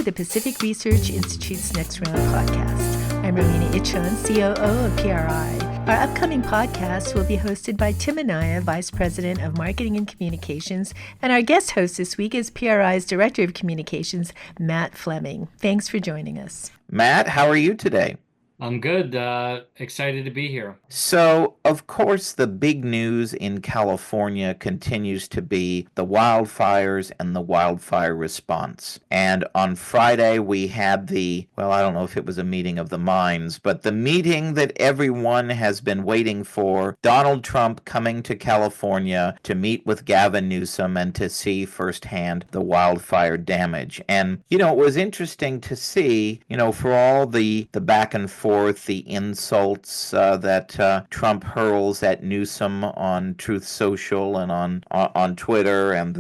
the Pacific Research Institute's Next Round podcast. I'm Romina Ichon, COO of PRI. Our upcoming podcast will be hosted by Tim Anaya, Vice President of Marketing and Communications, and our guest host this week is PRI's Director of Communications, Matt Fleming. Thanks for joining us. Matt, how are you today? I'm good. Excited to be here. So, of course, the big news in California continues to be the wildfires and the wildfire response. And on Friday, we had I don't know if it was a meeting of the minds, but the meeting that everyone has been waiting for, Donald Trump coming to California to meet with Gavin Newsom and to see firsthand the wildfire damage. And, it was interesting to see, for all the back and forth, the insults that Trump hurls at Newsom on Truth Social and on Twitter, and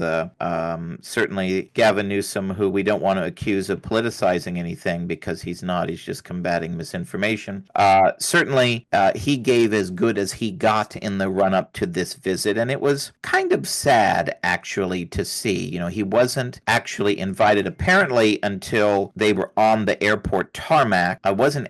certainly Gavin Newsom, who we don't want to accuse of politicizing anything because he's not. He's just combating misinformation. Certainly, he gave as good as he got in the run-up to this visit, and it was kind of sad, actually, to see. He wasn't actually invited, apparently, until they were on the airport tarmac. I wasn't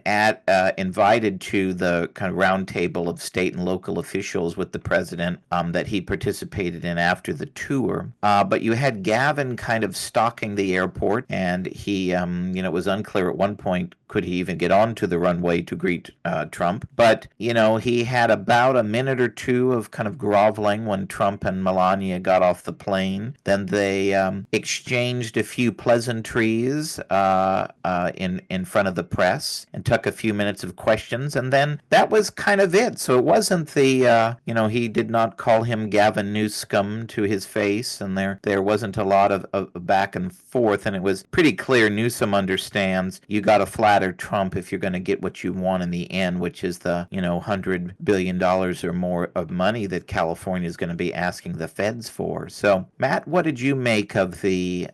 invited to the kind of round table of state and local officials with the president that he participated in after the tour. But you had Gavin kind of stalking the airport, and he, it was unclear at one point, could he even get onto the runway to greet Trump? But, he had about a minute or two of kind of groveling when Trump and Melania got off the plane. Then they exchanged a few pleasantries in front of the press and took a few minutes of questions, and then that was kind of it. So it wasn't he did not call him Gavin Newscum to his face, and there wasn't a lot of back and forth, and it was pretty clear Newsom understands you got to flatter Trump if you're going to get what you want in the end, which is the $100 billion or more of money that California is going to be asking the feds for. So, Matt, what did you make of the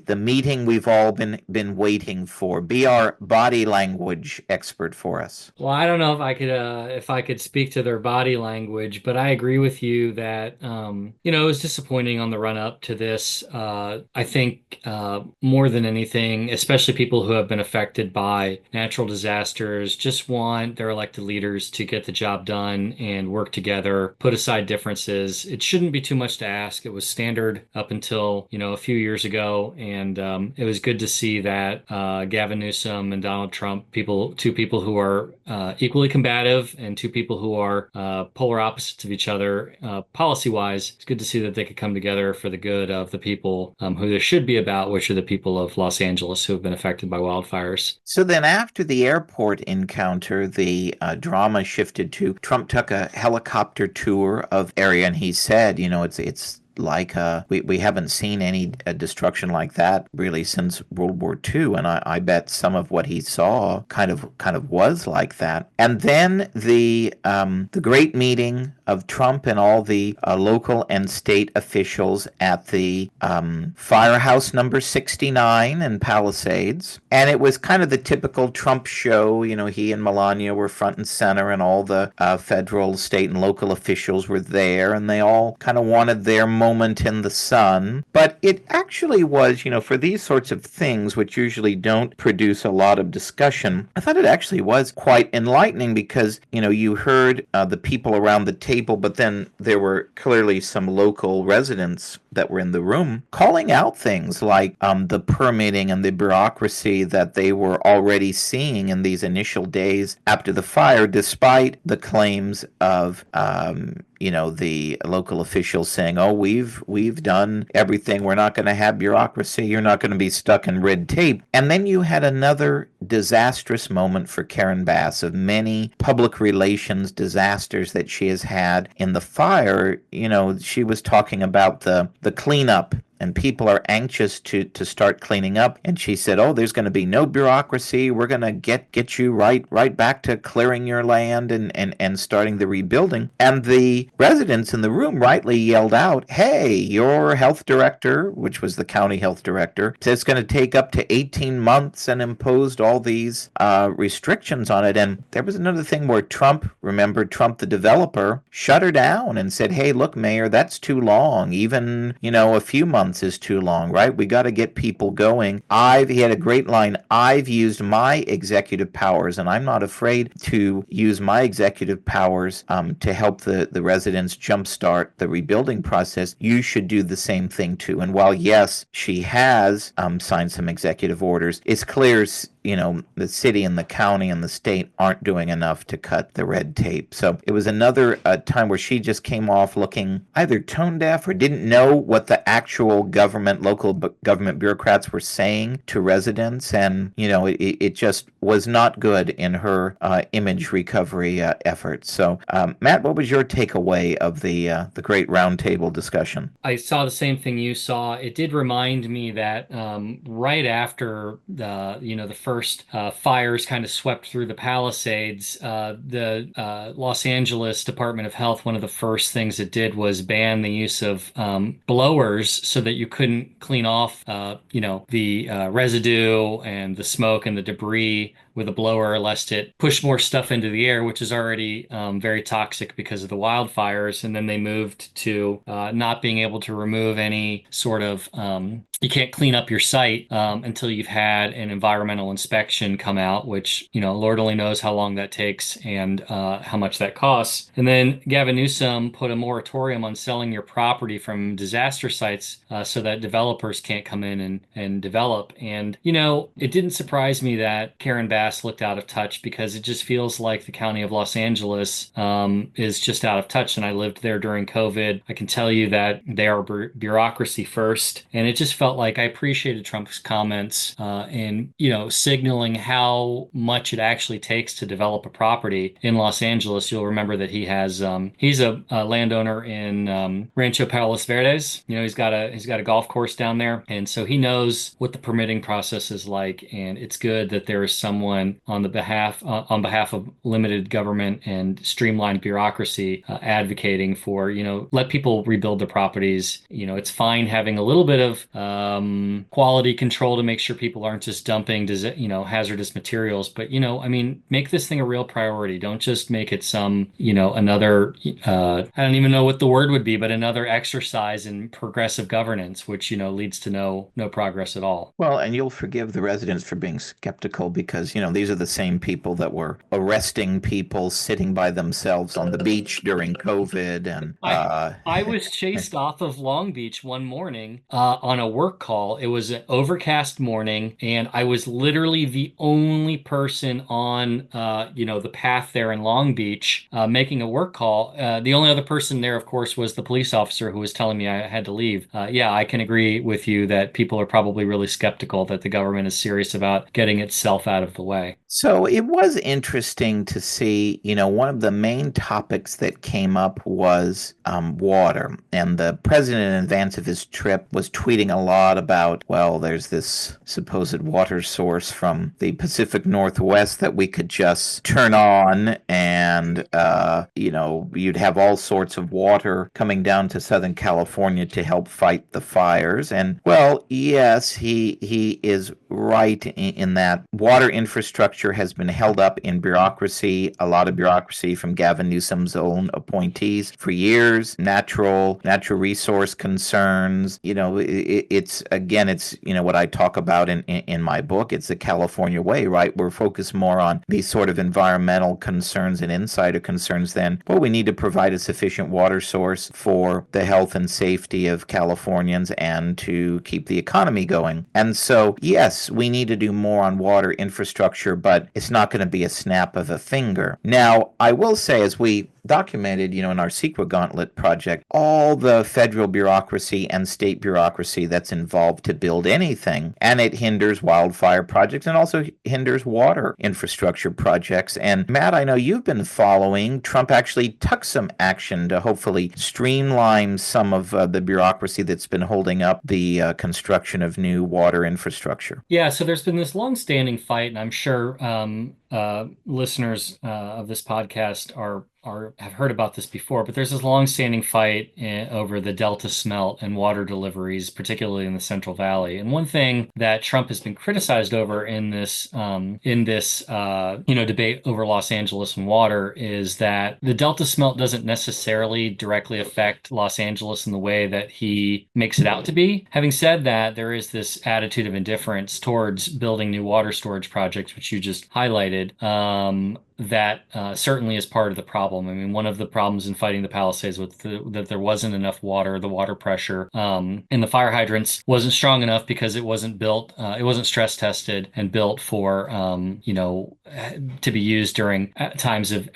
meeting we've all been waiting for? Be our body language expert for us. Well, I don't know if I could speak to their body language, but I agree with you that it was disappointing on the run up to this. I think more than anything, especially people who have been affected by natural disasters, just want their elected leaders to get the job done and work together, put aside differences. It shouldn't be too much to ask. It was standard up until a few years ago, and it was good to see that Gavin Newsom and Donald Trump, two people who are equally combative and two people who are polar opposites of each other policy-wise. It's good to see that they could come together for the good of the people who this should be about, which are the people of Los Angeles who have been affected by wildfires. So then after the airport encounter, the drama shifted to Trump took a helicopter tour of area, and he said, it's like we haven't seen any destruction like that really since World War II, and I bet some of what he saw kind of was like that. And then the great meeting of Trump and all the local and state officials at the firehouse number 69 in Palisades, and it was kind of the typical Trump show. He and Melania were front and center, and all the federal, state, and local officials were there, and they all kind of wanted their moment in the sun. But it actually was, for these sorts of things, which usually don't produce a lot of discussion, I thought it actually was quite enlightening because, you heard the people around the table, but then there were clearly some local residents that were in the room calling out things like the permitting and the bureaucracy that they were already seeing in these initial days after the fire, despite the claims of the local officials saying, oh, we've done everything. We're not going to have bureaucracy. You're not going to be stuck in red tape. And then you had another disastrous moment for Karen Bass of many public relations disasters that she has had in the fire. She was talking about the cleanup, and people are anxious to start cleaning up. And she said, oh, there's going to be no bureaucracy. We're going to get you right back to clearing your land and starting the rebuilding. And the residents in the room rightly yelled out, hey, your health director, which was the county health director, said it's going to take up to 18 months and imposed all these restrictions on it. And there was another thing where Trump, the developer, shut her down and said, hey, look, Mayor, that's too long. Even, a few months months is too long, right? We got to get people going. He had a great line. I've used my executive powers, and I'm not afraid to use my executive powers to help the residents jumpstart the rebuilding process. You should do the same thing too. And while, yes, she has signed some executive orders, it's clear, the city and the county and the state aren't doing enough to cut the red tape. So it was another time where she just came off looking either tone deaf or didn't know what the actual local government bureaucrats were saying to residents. And, it just was not good in her image recovery efforts. So, Matt, what was your takeaway of the great roundtable discussion? I saw the same thing you saw. It did remind me that right after the first fires kind of swept through the Palisades, the Los Angeles Department of Health, one of the first things it did was ban the use of blowers so that you couldn't clean off, the residue and the smoke and the debris with a blower, lest it push more stuff into the air, which is already very toxic because of the wildfires. And then they moved to not being able to remove any sort of you can't clean up your site until you've had an environmental inspection come out, which, Lord only knows how long that takes and how much that costs. And then Gavin Newsom put a moratorium on selling your property from disaster sites so that developers can't come in and develop. And, it didn't surprise me that Karen Bass looked out of touch, because it just feels like the county of Los Angeles is just out of touch. And I lived there during COVID. I can tell you that they are bureaucracy first. And it just felt like I appreciated Trump's comments in, signaling how much it actually takes to develop a property in Los Angeles. You'll remember that he's a landowner in Rancho Palos Verdes. He's got a golf course down there. And so he knows what the permitting process is like. And it's good that there is someone on behalf of limited government and streamlined bureaucracy advocating for, let people rebuild their properties. It's fine having a little bit of quality control to make sure people aren't just dumping, hazardous materials. But, make this thing a real priority. Don't just make it some, another, I don't even know what the word would be, but another exercise in progressive governance, which, leads to no progress at all. Well, and you'll forgive the residents for being skeptical because, these are the same people that were arresting people sitting by themselves on the beach during COVID. And I was chased off of Long Beach one morning on a work call. It was an overcast morning, and I was literally the only person on, the path there in Long Beach making a work call. The only other person there, of course, was the police officer who was telling me I had to leave. Yeah, I can agree with you that people are probably really skeptical that the government is serious about getting itself out of the way. So it was interesting to see, one of the main topics that came up was water. And the president, in advance of his trip, was tweeting a lot about, well, there's this supposed water source from the Pacific Northwest that we could just turn on and, you'd have all sorts of water coming down to Southern California to help fight the fires. And, well, yes, he is right in that water infrastructure has been held up in bureaucracy, a lot of bureaucracy from Gavin Newsom's own appointees for years, natural resource concerns. It's what I talk about in my book. It's the California way, right? We're focused more on these sort of environmental concerns and insider concerns than, well, we need to provide a sufficient water source for the health and safety of Californians and to keep the economy going. And so, yes, we need to do more on water infrastructure, but it's not going to be a snap of a finger. Now, I will say, as we documented, in our CEQA Gauntlet project, all the federal bureaucracy and state bureaucracy that's involved to build anything, and it hinders wildfire projects and also hinders water infrastructure projects. And Matt, I know you've been following. Trump actually took some action to hopefully streamline some of the bureaucracy that's been holding up the construction of new water infrastructure. Yeah, so there's been this long-standing fight, and I'm sure listeners of this podcast are have heard about this before, but there's this long-standing fight over the Delta smelt and water deliveries, particularly in the Central Valley. And one thing that Trump has been criticized over in this debate over Los Angeles and water is that the Delta smelt doesn't necessarily directly affect Los Angeles in the way that he makes it out to be. Having said that, there is this attitude of indifference towards building new water storage projects, which you just highlighted. That certainly is part of the problem. I mean, one of the problems in fighting the Palisades was that there wasn't enough water. The water pressure in the fire hydrants wasn't strong enough because it wasn't built, it wasn't stress tested and built for, to be used during times of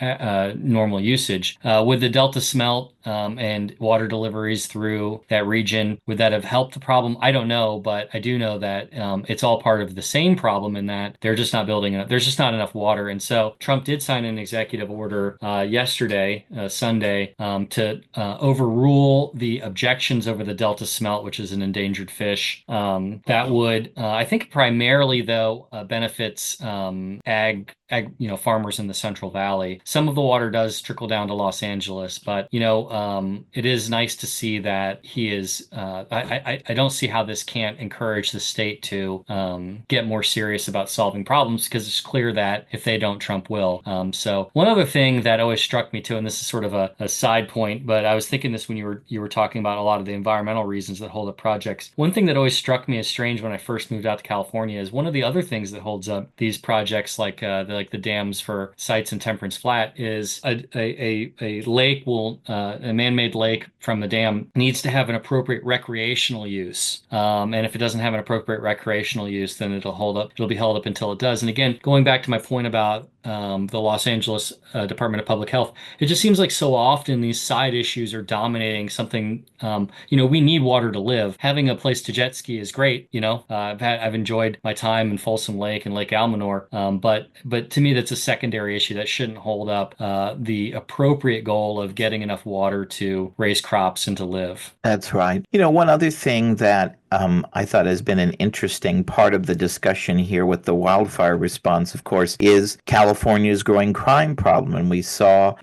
normal usage. With the Delta smelt and water deliveries through that region, would that have helped the problem? I don't know, but I do know that it's all part of the same problem in that they're just not building enough. There's just not enough water. And so Trump did sign an executive order yesterday, Sunday, to overrule the objections over the Delta smelt, which is an endangered fish. That would, I think, primarily though benefits ag, farmers in the Central Valley. Some of the water does trickle down to Los Angeles, but it is nice to see that he is. I don't see how this can't encourage the state to get more serious about solving problems, because it's clear that if they don't, Trump will. So one other thing that always struck me too, and this is sort of a side point, but I was thinking this when you were talking about a lot of the environmental reasons that hold up projects. One thing that always struck me as strange when I first moved out to California is one of the other things that holds up these projects, like the dams for sites in Temperance Flat, is a lake a man-made lake from the dam needs to have an appropriate recreational use. And if it doesn't have an appropriate recreational use, then it'll be held up until it does. And again, going back to my point about the Los Angeles Department of Public Health, it just seems like so often these side issues are dominating something. We need water to live. Having a place to jet ski is great. I've enjoyed my time in Folsom Lake and Lake Almanor, but to me that's a secondary issue that shouldn't hold up the appropriate goal of getting enough water to raise crops and to live. That's right. One other thing that I thought has been an interesting part of the discussion here with the wildfire response, of course, is California's growing crime problem. And we saw,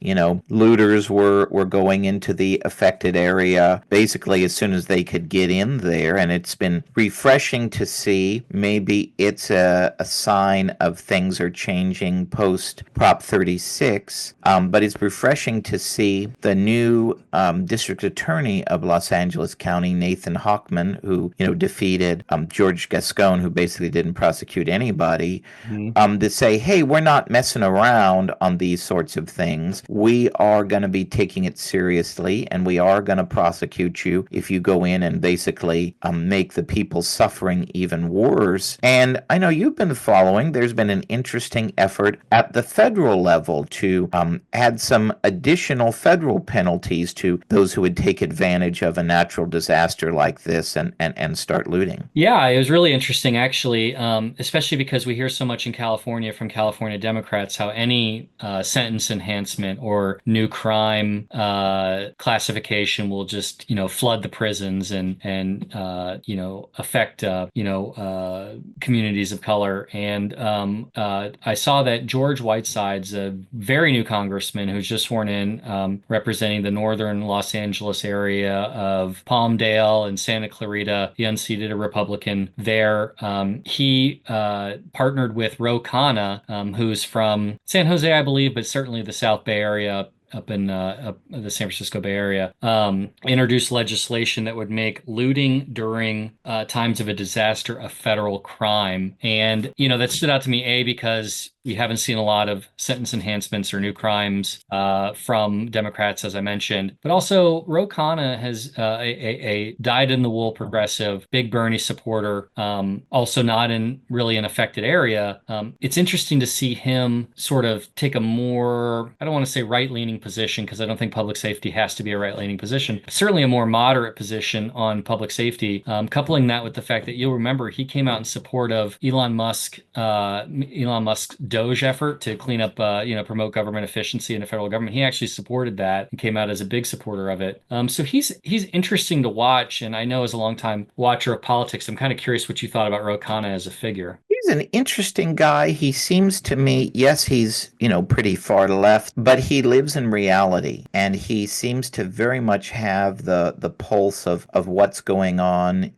looters were going into the affected area basically as soon as they could get in there. And it's been refreshing to see. Maybe it's a sign of things are changing post Prop 36. But it's refreshing to see the new district attorney of Los Angeles County, Nathan Hochman, who defeated George Gascon, who basically didn't prosecute anybody, to say, hey, we're not messing around on these sorts of things. We are going to be taking it seriously, and we are going to prosecute you if you go in and basically make the people suffering even worse. And I know you've been following. There's been an interesting effort at the federal level to add some additional federal penalties to those who would take advantage of a natural disaster like this and start looting. Yeah, it was really interesting, actually, especially because we hear so much in California from California Democrats how any sentence enhancement or new crime classification will just, flood the prisons and affect, communities of color. And I saw that George Whiteside's a very new congressman who's just sworn in, representing the northern Los Angeles area of Palmdale and Santa Clarita, the unseated a Republican there. He partnered with Ro Khanna, who's from San Jose, I believe, but certainly the South Bay area, up in the San Francisco Bay Area, introduced legislation that would make looting during times of a disaster a federal crime. And, that stood out to me, because we haven't seen a lot of sentence enhancements or new crimes from Democrats, as I mentioned. But also, Ro Khanna has a dyed-in-the-wool progressive, big Bernie supporter, also not in really an affected area. It's interesting to see him sort of take a more, I don't want to say right-leaning position, because I don't think public safety has to be a right-leaning position, but certainly a more moderate position on public safety, coupling that with the fact that you'll remember he came out in support of Elon Musk's DOGE effort to clean up, promote government efficiency in the federal government. He actually supported that and came out as a big supporter of it. So he's interesting to watch. And I know as a longtime watcher of politics, I'm kind of curious what you thought about Ro Khanna as a figure. He's He's an interesting guy. He seems to me, yes, he's, pretty far left, but he lives in reality, and he seems to very much have the pulse of what's going on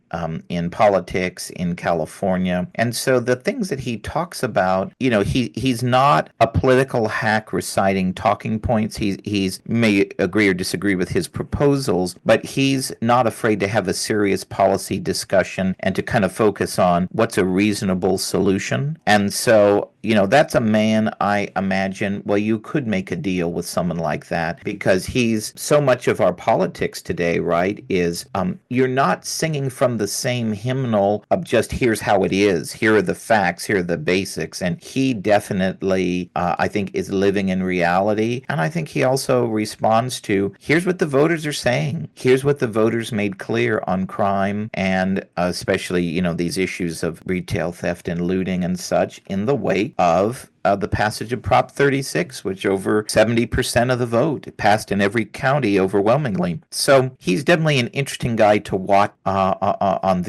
in politics in California. And so the things that he talks about, he's not a political hack reciting talking points. He's may agree or disagree with his proposals, but he's not afraid to have a serious policy discussion and to kind of focus on what's a reasonable solution. And so, that's a man I imagine, well, you could make a deal with someone like that, because he's so much of our politics today, right, is you're not singing from the same hymnal of just here's how it is, here are the facts, here are the basics. And he definitely, I think, is living in reality. And I think he also responds to, here's what the voters are saying. Here's what the voters made clear on crime, and especially, these issues of retail theft and looting and such in the wake of the passage of Prop 36, which over 70% of the vote passed in every county overwhelmingly. So he's definitely an interesting guy to watch on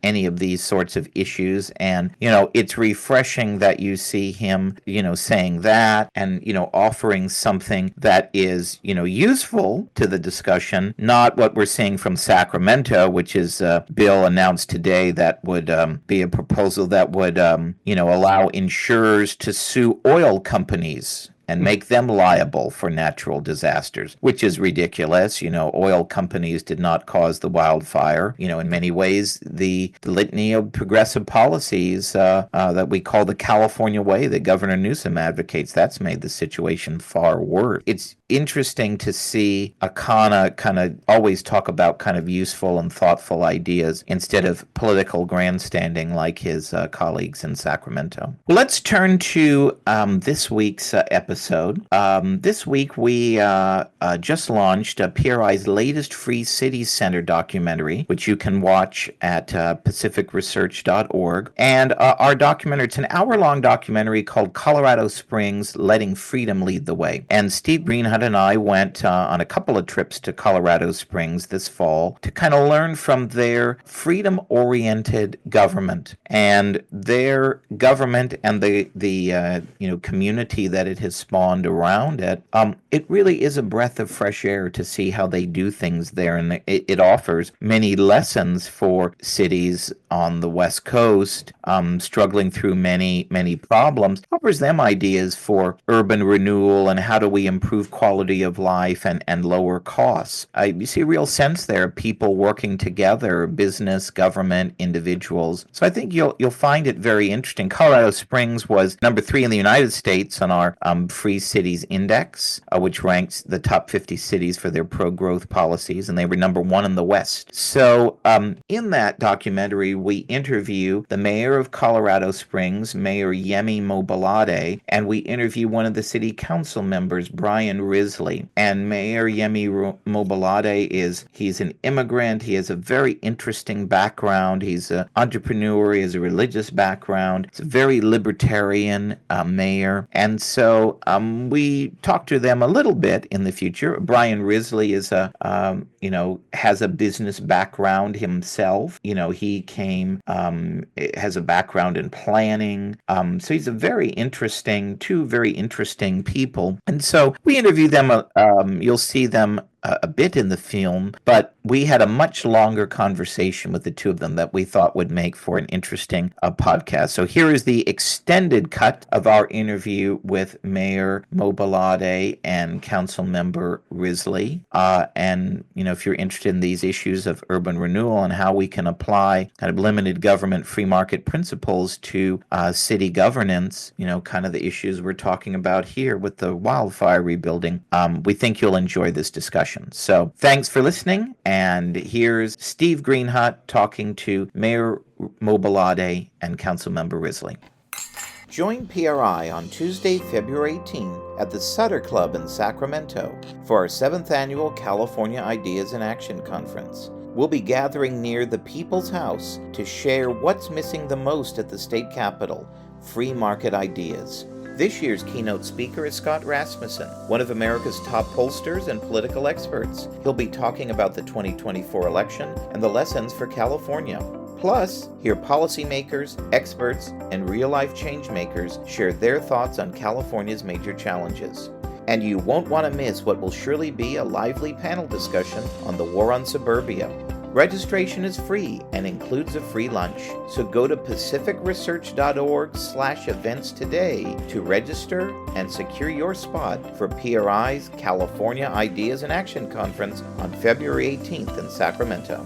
any of these sorts of issues. And, it's refreshing that you see him, saying that and, offering something that is, useful to the discussion, not what we're seeing from Sacramento, which is a bill announced today that would be a proposal that would, allow insurers to sue oil companies and make them liable for natural disasters, which is ridiculous. Oil companies did not cause the wildfire. In many ways, the litany of progressive policies that we call the California way that Governor Newsom advocates, that's made the situation far worse. It's interesting to see Akana kind of always talk about kind of useful and thoughtful ideas instead of political grandstanding like his colleagues in Sacramento. Well, let's turn to this week's episode. This week we just launched PRI's latest Free Cities Center documentary, which you can watch at pacificresearch.org. And our documentary, it's an hour-long documentary called Colorado Springs, Letting Freedom Lead the Way. And Steve Greenhut and I went on a couple of trips to Colorado Springs this fall to kind of learn from their freedom-oriented government and their government and the community that it has spawned around it. It really is a breath of fresh air to see how they do things there, and it offers many lessons for cities on the West Coast struggling through many problems. It offers them ideas for urban renewal and how do we improve quality of life and lower costs. You see a real sense there of people working together, business, government, individuals. So I think you'll find it very interesting. Colorado Springs was number 3 in the United States on our Free Cities Index, which ranks the top 50 cities for their pro-growth policies, and they were number 1 in the West. So in that documentary, we interview the mayor of Colorado Springs, Mayor Yemi Mobolade, and we interview one of the city council members, Brian Risley. And Mayor Yemi Mobolade he's an immigrant. He has a very interesting background. He's an entrepreneur. He has a religious background. He's a very libertarian mayor. And so we talked to them a little bit in the future. Brian Risley is has a business background himself. He has a background in planning. So he's two very interesting people. And so we interview them. You'll see them a bit in the film, but we had a much longer conversation with the two of them that we thought would make for an interesting podcast. So here is the extended cut of our interview with Mayor Mobolade and Council Member Risley. And, if you're interested in these issues of urban renewal and how we can apply kind of limited government free market principles to city governance, kind of the issues we're talking about here with the wildfire rebuilding, we think you'll enjoy this discussion. So thanks for listening. And here's Steve Greenhut talking to Mayor Mobolade and Councilmember Risley. Join PRI on Tuesday, February 18 at the Sutter Club in Sacramento for our 7th annual California Ideas in Action Conference. We'll be gathering near the People's House to share what's missing the most at the state capitol, free market ideas. This year's keynote speaker is Scott Rasmussen, one of America's top pollsters and political experts. He'll be talking about the 2024 election and the lessons for California. Plus, hear policymakers, experts, and real-life change makers share their thoughts on California's major challenges. And you won't want to miss what will surely be a lively panel discussion on the war on suburbia. Registration is free and includes a free lunch. So go to pacificresearch.org/events today to register and secure your spot for PRI's California Ideas in Action Conference on February 18th in Sacramento.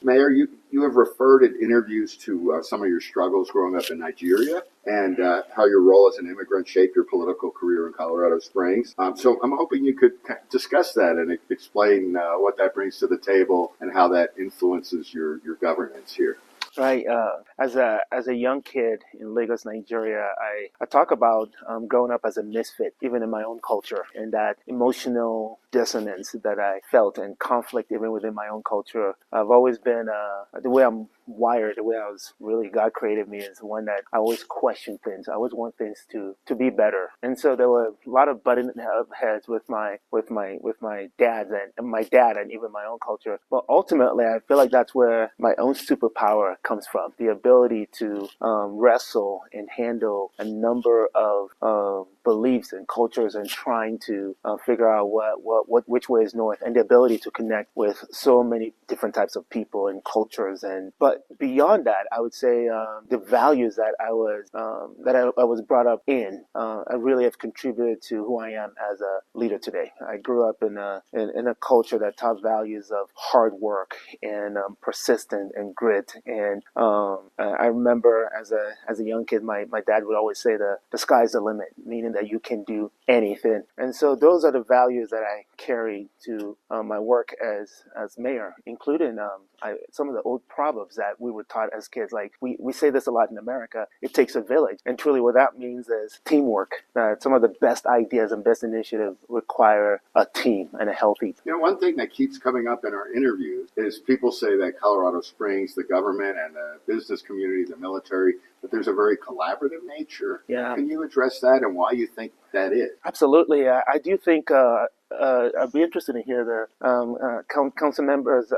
Mayor, you have referred in interviews to some of your struggles growing up in Nigeria and how your role as an immigrant shaped your political career in Colorado Springs. So I'm hoping you could discuss that and explain what that brings to the table and how that influences your governance here. Right. As a young kid in Lagos, Nigeria, I talk about growing up as a misfit, even in my own culture, and that emotional dissonance that I felt and conflict even within my own culture. I've always been, the way I'm wired, the way God created me is one that I always question things. I always want things to be better. And so there were a lot of butting heads with my dad and even my own culture. But ultimately, I feel like that's where my own superpower comes from. The ability to wrestle and handle a number of beliefs and cultures and trying to figure out which way is north, and the ability to connect with so many different types of people and cultures. But beyond that, I would say the values that I was brought up in, I really have contributed to who I am as a leader today. I grew up in a culture that taught values of hard work and persistence and grit. And I remember as a young kid, my dad would always say the sky's the limit, meaning that you can do anything. And so those are the values that I carry to my work as mayor, including some of the old proverbs that we were taught as kids. Like we say this a lot in America, it takes a village. And truly what that means is teamwork. Some of the best ideas and best initiatives require a team and a healthy. One thing that keeps coming up in our interviews is people say that Colorado Springs, the government and the business community, the military, that there's a very collaborative nature. Yeah. Can you address that and why you think that is? Absolutely. I do think I'd be interested to hear the council members'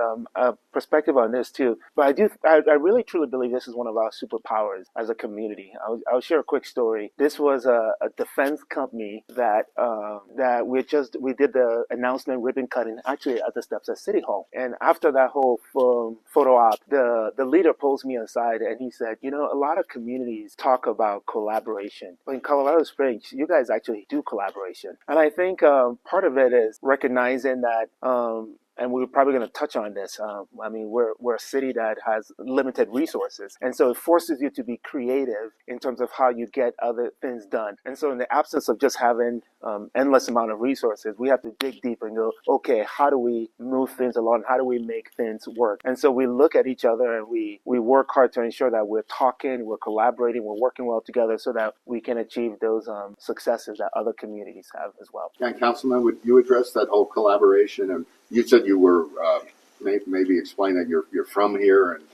perspective on this too. But I really truly believe this is one of our superpowers as a community. I'll share a quick story. This was a defense company that we did the announcement ribbon cutting actually at the steps at City Hall. And after that whole photo op, the leader pulls me aside and he said, a lot of communities talk about collaboration, but in Colorado Springs, you guys actually do collaboration. And I think part of it is recognizing that, and we're probably going to touch on this. We're a city that has limited resources. And so it forces you to be creative in terms of how you get other things done. And so in the absence of just having endless amount of resources, we have to dig deep and go, okay, how do we move things along? How do we make things work? And so we look at each other and we work hard to ensure that we're talking, we're collaborating, we're working well together so that we can achieve those successes that other communities have as well. And Councilman, would you address that whole collaboration? And you said you were maybe explain that you're from here and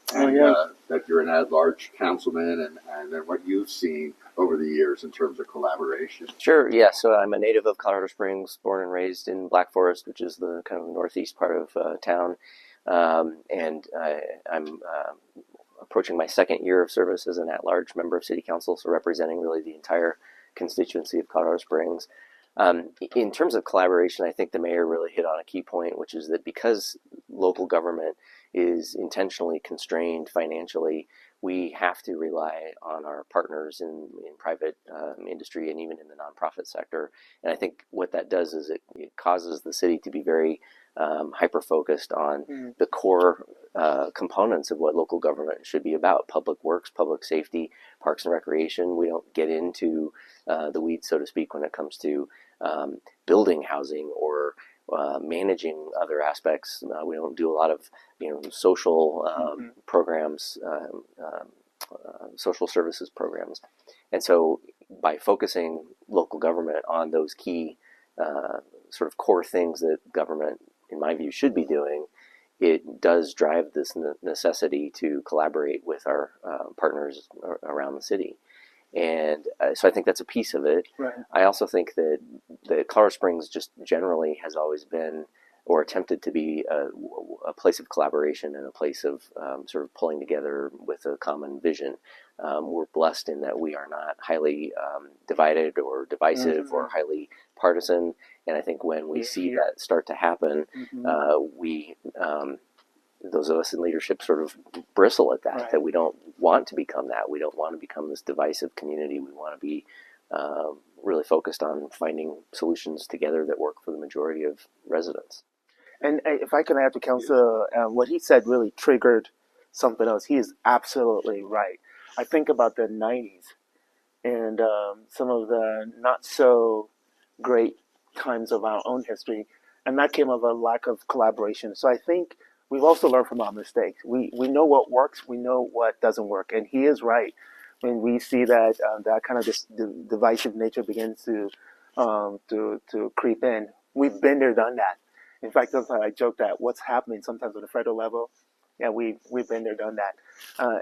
that you're an at-large councilman and then what you've seen over the years in terms of collaboration. Sure, yeah. So I'm a native of Colorado Springs, born and raised in Black Forest, which is the kind of northeast part of town. And I'm approaching my second year of service as an at-large member of City Council, so representing really the entire constituency of Colorado Springs. In terms of collaboration, I think the mayor really hit on a key point, which is that because local government is intentionally constrained financially, we have to rely on our partners in private industry and even in the nonprofit sector. And I think what that does is it causes the city to be very hyper-focused on the core components of what local government should be about: public works, public safety, parks and recreation. We don't get into the weeds, so to speak, when it comes to building housing or managing other aspects. We don't do a lot of social programs, social services programs. And so by focusing local government on those key sort of core things that government, in my view, should be doing, it does drive this necessity to collaborate with our partners around the city. And so I think that's a piece of it. Right. I also think that Colorado Springs just generally has always been or attempted to be a place of collaboration and a place of sort of pulling together with a common vision. We're blessed in that we are not highly divided or divisive or highly partisan. And I think when we see that start to happen, we those of us in leadership sort of bristle at that, that we don't want to become that. We don't want to become this divisive community. We want to be really focused on finding solutions together that work for the majority of residents. And if I can add to Council, what he said really triggered something else. He is absolutely right. I think about the 90s and some of the not so great times of our own history, and that came of a lack of collaboration. So I think we've also learned from our mistakes. We know what works, we know what doesn't work, and he is right. When we see that that kind of divisive nature begins to creep in, we've been there, done that. In fact, sometimes I joke that what's happening sometimes on the federal level, yeah, we've been there, done that.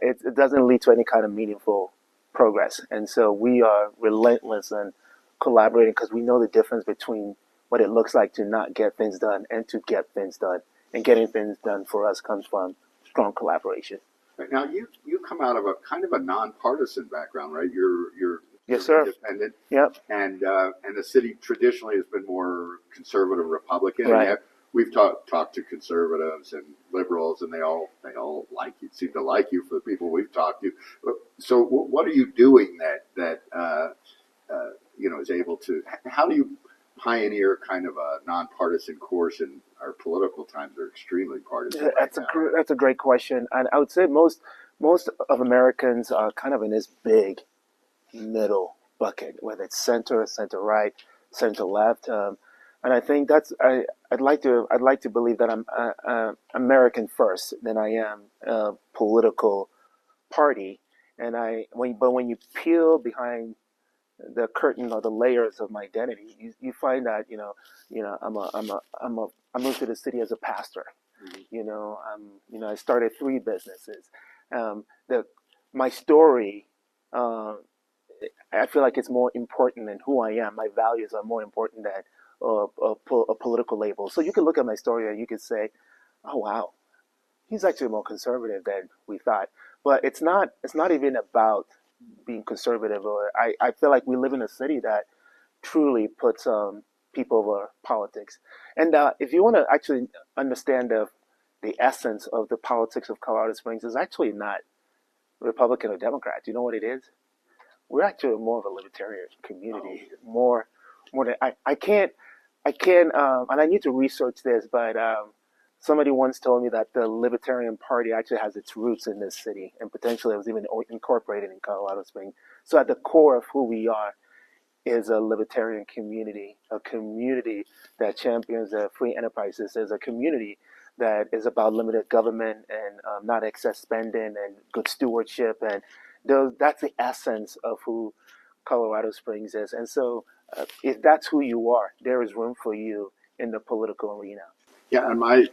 It doesn't lead to any kind of meaningful progress, and so we are relentless in collaborating because we know the difference between what it looks like to not get things done and to get things done. And getting things done for us comes from strong collaboration. Right. Now, you come out of a kind of a nonpartisan background, right? You're Yes, sir. Independent. Yep. And the city traditionally has been more conservative Republican. Right. And we've talked to conservatives and liberals, and they all like you, seem to like you for the people we've talked to. So what are you doing that is able to? How do you pioneer kind of a nonpartisan course in our political times are extremely partisan? That's a great question, and I would say most of Americans are kind of in this big middle bucket, whether it's center right, center left, and I think I'd like to believe that I'm American first than I am a political party, and but when you peel behind the curtain or the layers of my identity, you find that I moved to the city as a pastor. I started 3 businesses. My story, I feel like it's more important than who I am. My values are more important than a political label. So you can look at my story and you could say, "Oh wow, he's actually more conservative than we thought." But it's not even about being conservative, or I feel like we live in a city that truly puts people over politics. And if you want to actually understand the essence of the politics of Colorado Springs, is actually not Republican or Democrat. Do you know what it is? We're actually more of a libertarian community. More than I can't, and I need to research this, but somebody once told me that the Libertarian Party actually has its roots in this city, and potentially it was even incorporated in Colorado Springs. So at the core of who we are is a libertarian community, a community that champions free enterprises, is a community that is about limited government and not excess spending and good stewardship. And that's the essence of who Colorado Springs is. And so if that's who you are, there is room for you in the political arena. Yeah, and my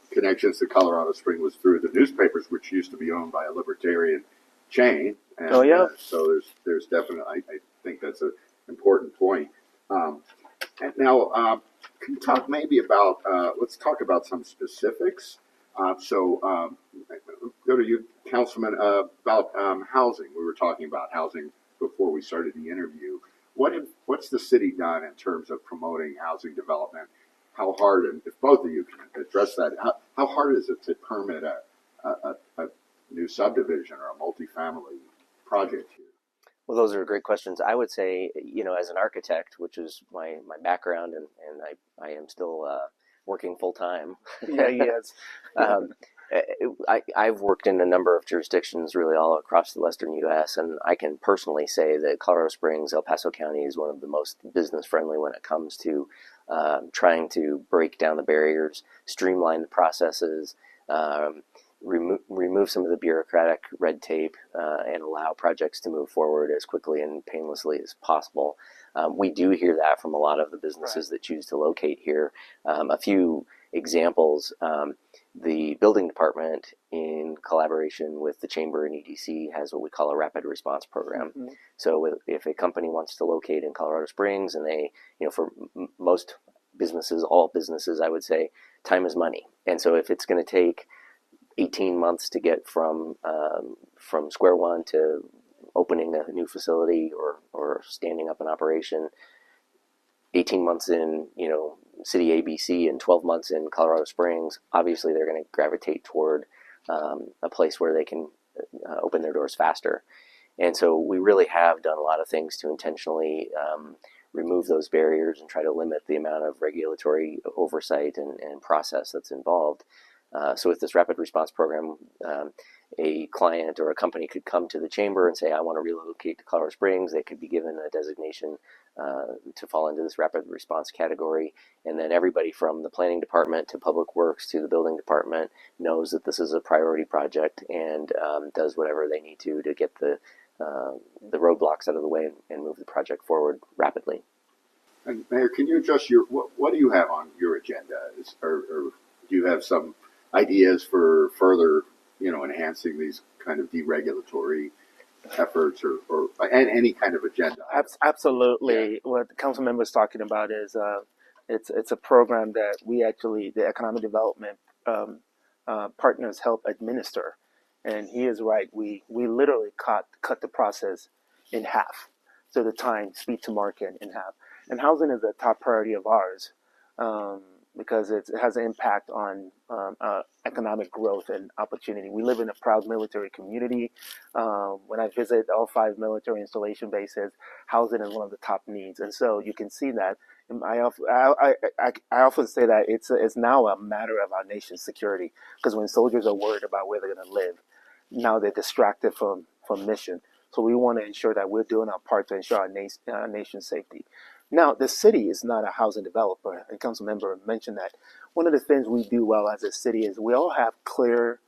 connections to Colorado Springs was through the newspapers, which used to be owned by a libertarian chain. And, oh yeah. So there's definitely, I think that's an important point. And now, can you talk maybe about? Let's talk about some specifics. Go to you, Councilman, about housing. We were talking about housing before we started the interview. What's the city done in terms of promoting housing development? How hard, and if both of you can address that, how hard is it to permit a new subdivision or a multifamily project here? Well, those are great questions. I would say, as an architect, which is my background, and I am still working full time. Yeah, yes. I've worked in a number of jurisdictions really all across the western U.S., and I can personally say that Colorado Springs, El Paso County is one of the most business friendly when it comes to trying to break down the barriers, streamline the processes, remove some of the bureaucratic red tape, and allow projects to move forward as quickly and painlessly as possible. We do hear that from a lot of the businesses that choose to locate here. A few examples, the building department, in collaboration with the chamber and EDC, has what we call a rapid response program. Mm-hmm. So if a company wants to locate in Colorado Springs, and they, for most businesses, all businesses, I would say, time is money. And so if it's going to take 18 months to get from square one to opening a new facility or standing up an operation, 18 months in, city ABC and 12 months in Colorado Springs, obviously they're going to gravitate toward a place where they can open their doors faster. And so we really have done a lot of things to intentionally remove those barriers and try to limit the amount of regulatory oversight and process that's involved. So with this rapid response program, a client or a company could come to the chamber and say, I want to relocate to Colorado Springs. They could be given a designation to fall into this rapid response category. And then everybody from the planning department to public works to the building department knows that this is a priority project and does whatever they need to get the roadblocks out of the way and move the project forward rapidly. And Mayor, can you adjust what do you have on your agenda? Or do you have some ideas for further, enhancing these kind of deregulatory efforts or any kind of agenda? Absolutely. Yeah. What the council member is talking about is it's a program that we actually, the economic development partners help administer. And he is right. We literally cut the process in half. So the time, speed to market in half. And housing is a top priority of ours because it has an impact on economic growth and opportunity. We live in a proud military community. When I visit all 5 military installation bases, housing is one of the top needs. And so you can see that. I often say that it's now a matter of our nation's security, because when soldiers are worried about where they're going to live, now they're distracted from mission. So we want to ensure that we're doing our part to ensure our nation's safety. Now, the city is not a housing developer, and council member mentioned that. One of the things we do well as a city is we all have clear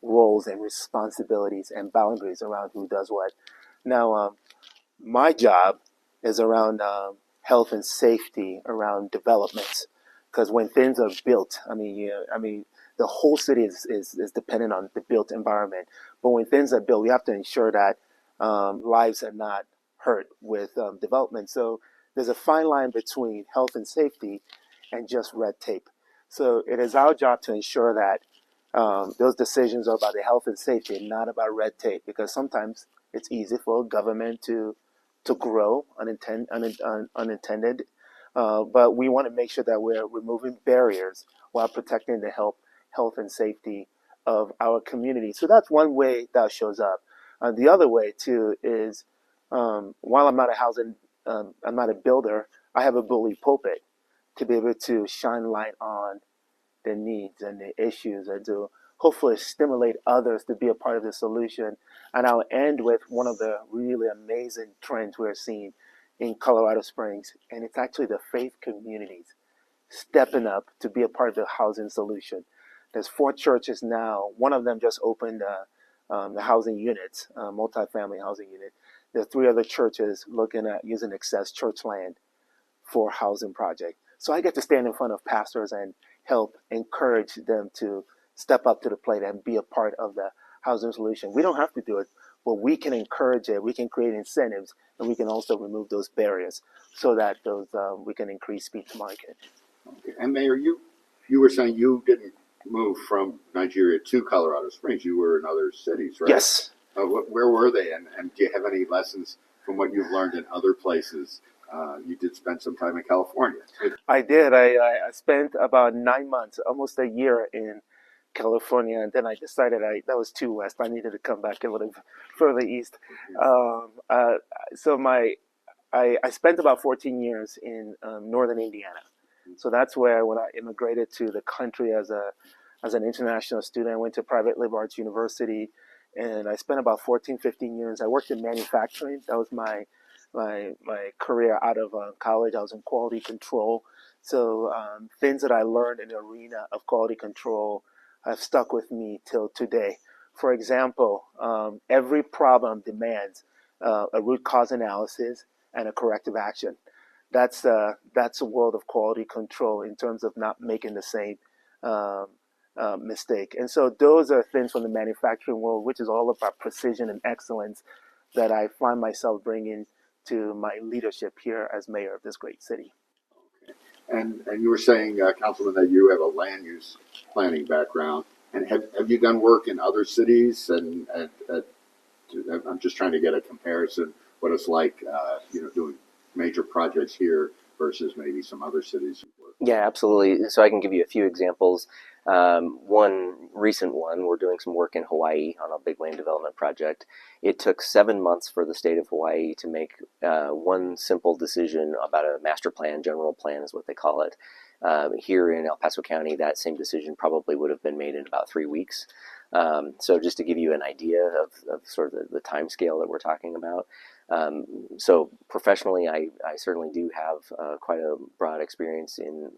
roles and responsibilities and boundaries around who does what. Now, my job is around health and safety, around developments, because when things are built, the whole city is dependent on the built environment. But when things are built, we have to ensure that lives are not hurt with development. So there's a fine line between health and safety and just red tape. So it is our job to ensure that those decisions are about the health and safety and not about red tape, because sometimes it's easy for government to grow unintended. But we want to make sure that we're removing barriers while protecting the health and safety of our community. So that's one way that shows up. The other way too is while I'm not I'm not a builder, I have a bully pulpit to be able to shine light on the needs and the issues and to hopefully stimulate others to be a part of the solution. And I'll end with one of the really amazing trends we're seeing in Colorado Springs, and it's actually the faith communities stepping up to be a part of the housing solution. There's 4 churches now. One of them just opened the housing units, multifamily housing unit. There are 3 other churches looking at using excess church land for housing project. So I get to stand in front of pastors and help encourage them to step up to the plate and be a part of the housing solution. We don't have to do it, but we can encourage it. We can create incentives, and we can also remove those barriers so that we can increase speed to market. Okay. And Mayor, you were saying you didn't move from Nigeria to Colorado Springs. You were in other cities, right? Yes. Where were they? And do you have any lessons from what you've learned in other places? You did spend some time in California. I did. I spent about 9 months, almost a year in California, and then I decided that was too west. I needed to come back a little further east. So I spent about 14 years in northern Indiana. So that's where, when I immigrated to the country as an international student, I went to private liberal arts university, and I spent about 14, 15 years. I worked in manufacturing. That was my career out of college. I was in quality control. So things that I learned in the arena of quality control have stuck with me till today. For example, every problem demands a root cause analysis and a corrective action. That's a world of quality control in terms of not making the same mistake. And so those are things from the manufacturing world, which is all about precision and excellence, that I find myself bringing to my leadership here as mayor of this great city. Okay. And you were saying, Councilman, that you have a land use planning background. And have you done work in other cities? And I'm just trying to get a comparison what it's like, doing major projects here versus maybe some other cities you've worked. Yeah, absolutely. So I can give you a few examples. One recent one, we're doing some work in Hawaii on a big land development project. It took 7 months for the state of Hawaii to make one simple decision about a master plan, general plan is what they call it. Here in El Paso County, that same decision probably would have been made in about 3 weeks. So just to give you an idea of sort of the time scale that we're talking about. So professionally, I certainly do have quite a broad experience in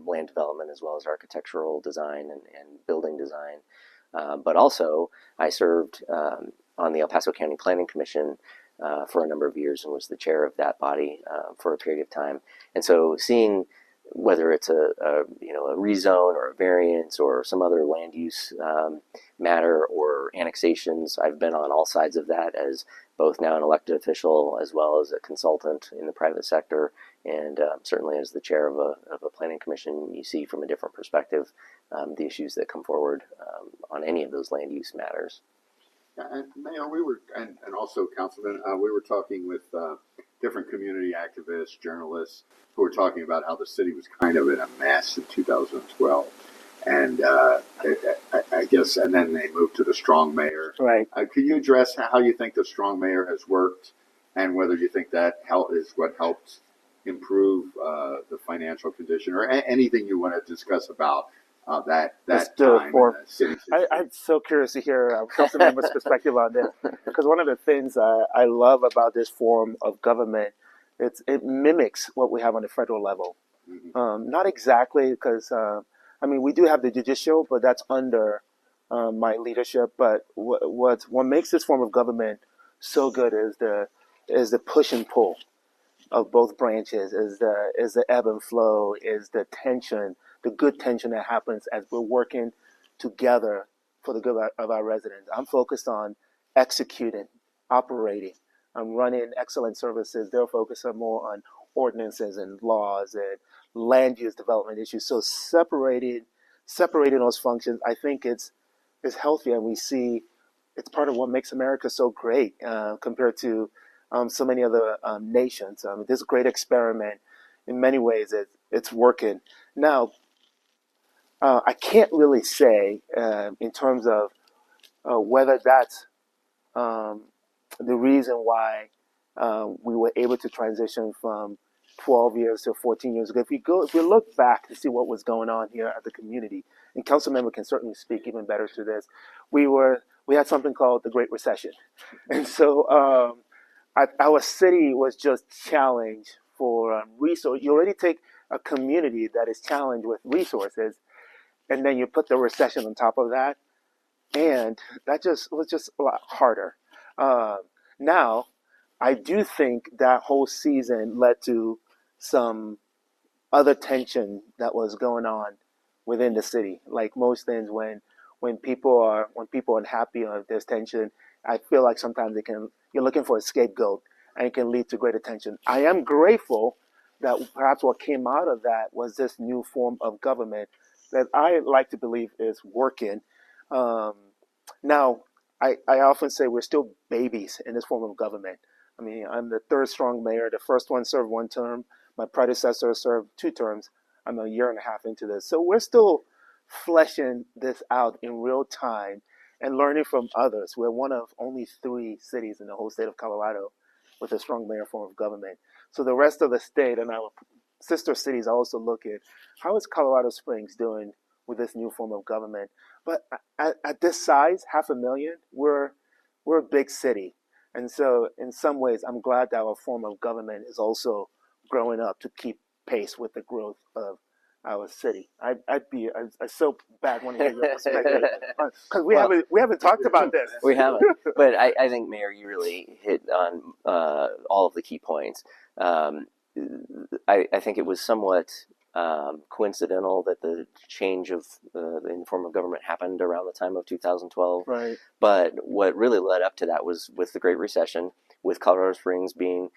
land development as well as architectural design and building design. But also, I served on the El Paso County Planning Commission for a number of years and was the chair of that body for a period of time. And so seeing whether it's a rezone or a variance or some other land use matter or annexations, I've been on all sides of that as both now an elected official as well as a consultant in the private sector, and certainly as the chair of a planning commission, you see from a different perspective the issues that come forward on any of those land use matters. And Mayor, and also Councilman, we were talking with different community activists, journalists, who were talking about how the city was kind of in a mess in 2012. And I guess, and then they moved to the strong mayor. Right. Could you address how you think the strong mayor has worked and whether you think that is what helped improve the financial condition or anything you want to discuss about that time in the city? I'm so curious to hear Councilmember's perspective on this, because one of the things I love about this form of government, it mimics what we have on the federal level. Mm-hmm. Not exactly, because we do have the judicial, but that's under my leadership. But what makes this form of government so good is the push and pull of both branches, is the ebb and flow, is the tension, the good tension that happens as we're working together for the good of our residents. I'm focused on executing, operating. I'm running excellent services. They're focused on more on ordinances and laws and land use development issues. So separating those functions, I think it's healthy, and we see it's part of what makes America so great compared to so many other nations. This great experiment, in many ways, it's working. Now, I can't really say in terms of whether that's the reason why we were able to transition from 12 years to 14 years ago. If we look back to see what was going on here at the community, and Councilmember can certainly speak even better to this, we had something called the Great Recession, and so our city was just challenged for resources. You already take a community that is challenged with resources, and then you put the recession on top of that, and that was just a lot harder. Now, I do think that whole season led to some other tension that was going on within the city. Like most things, when people are unhappy or if there's tension, I feel like sometimes you're looking for a scapegoat, and it can lead to greater tension. I am grateful that perhaps what came out of that was this new form of government that I like to believe is working. Now, I often say we're still babies in this form of government. I'm the third strong mayor. The first one served 1 term. My predecessor served 2 terms. I'm a year and a half into this. So we're still fleshing this out in real time and learning from others. We're one of only 3 cities in the whole state of Colorado with a strong mayor form of government. So the rest of the state and our sister cities also look at how is Colorado Springs doing with this new form of government. But at this size, 500,000, we're a big city. And so in some ways, I'm glad that our form of government is also growing up to keep pace with the growth of our city. I so bad want to hear your perspective, because we haven't talked about this. We haven't, but I think, Mayor, you really hit on all of the key points. I think it was somewhat coincidental that the change of in form of government happened around the time of 2012. Right. But what really led up to that was with the Great Recession, with Colorado Springs being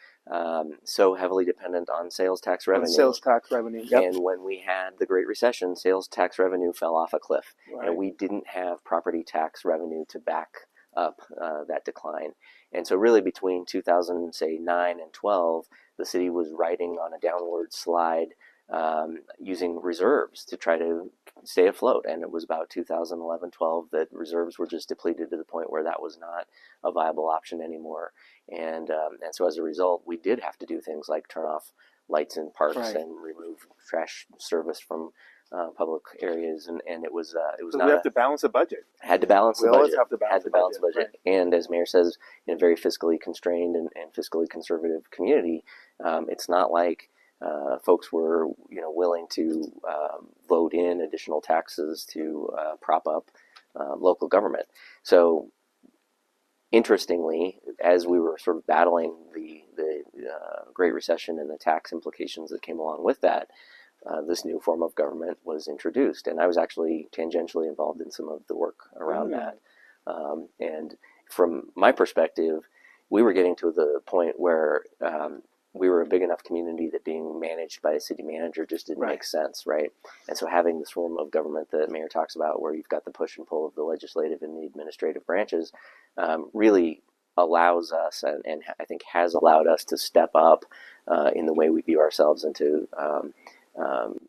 so heavily dependent on sales tax revenue. Sales tax revenue. Yep. And when we had the Great Recession, sales tax revenue fell off a cliff, Right. and we didn't have property tax revenue to back up that decline. And so really between 2009 and 12, the city was riding on a downward slide using reserves to try to stay afloat. And it was about 2011-12 that reserves were just depleted to the point where that was not a viable option anymore. And so as a result, we did have to do things like turn off lights in parks Right. and remove trash service from public areas, and it was So not we have to balance the budget. had to balance We the budget. always have to balance the budget, right. And as Mayor says, in a very fiscally constrained and fiscally conservative community, it's not like folks were willing to vote in additional taxes to prop up local government. So interestingly, as we were sort of battling the Great Recession and the tax implications that came along with that, this new form of government was introduced, and I was actually tangentially involved in some of the work around that. And from my perspective, we were getting to the point where we were a big enough community that being managed by a city manager just didn't Right. make sense, right? And so having this form of government that Mayor talks about, where you've got the push and pull of the legislative and the administrative branches, really allows us, and I think has allowed us to step up in the way we view ourselves and to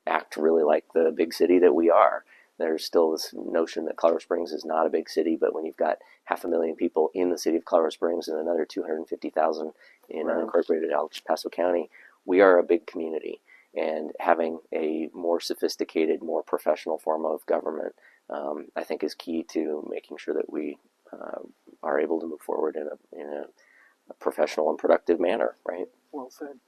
act really like the big city that we are. There's still this notion that Colorado Springs is not a big city, but when you've got 500,000 people in the city of Colorado Springs and another 250,000 in Right. unincorporated El Paso County, we are a big community. And having a more sophisticated, more professional form of government, I think, is key to making sure that we are able to move forward in a professional and productive manner, right? Well said.